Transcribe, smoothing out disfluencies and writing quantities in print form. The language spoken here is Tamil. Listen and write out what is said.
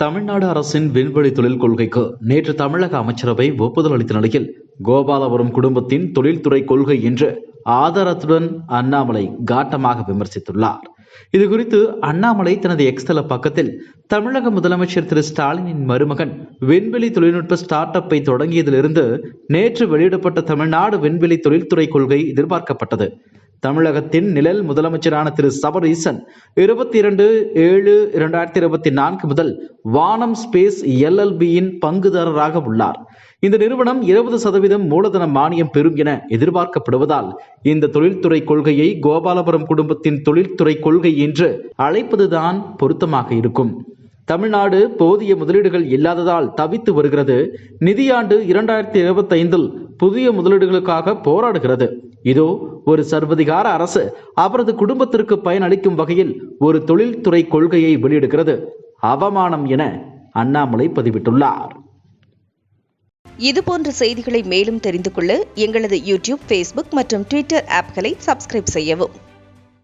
தமிழ்நாடு அரசின் விண்வெளி தொழில் கொள்கைக்கு நேற்று தமிழக அமைச்சரவை ஒப்புதல் அளித்த நிலையில் கோபாலபுரம் குடும்பத்தின் தொழில்துறை கொள்கை என்று ஆதாரத்துடன் அண்ணாமலை காட்டமாக விமர்சித்துள்ளார். இதுகுறித்து அண்ணாமலை தனது எக்ஸ்தல பக்கத்தில் தமிழக முதலமைச்சர் திரு ஸ்டாலினின் மருமகன் விண்வெளி தொழில்நுட்ப ஸ்டார்ட் அப்பை தொடங்கியதிலிருந்து நேற்று வெளியிடப்பட்ட தமிழ்நாடு விண்வெளி தொழில்துறை கொள்கை எதிர்பார்க்கப்பட்டது. தமிழகத்தின் நிழல் முதலமைச்சரான திரு சபரீசன் 22/7/2024 முதல் வானம் ஸ்பேஸ் LLBயின் பங்குதாரராக உள்ளார். இந்த நிறுவனம் 20% மூலதன மானியம் பெறும் என எதிர்பார்க்கப்படுவதால் இந்த தொழில்துறை கொள்கையை கோபாலபுரம் குடும்பத்தின் தொழில்துறை கொள்கை என்று அழைப்பதுதான் பொருத்தமாக இருக்கும். தமிழ்நாடு போதிய முதலீடுகள் இல்லாததால் தவித்து வருகிறது. நிதியாண்டு 2025 புதிய முதலீடுகளுக்காக போராடுகிறது. இதோ ஒரு சர்வதிகார அரசு அவரது குடும்பத்திற்கு பயனளிக்கும் வகையில் ஒரு தொழில்துறை கொள்கையை வெளியிடுகிறது. அவமானம் என அண்ணாமலை பதிவிட்டுள்ளார். இதுபோன்ற செய்திகளை மேலும் தெரிந்து கொள்ள எங்களது யூடியூப், ஃபேஸ்புக் மற்றும் ட்விட்டர் ஆப்களை சப்ஸ்கிரைப் செய்யவும்.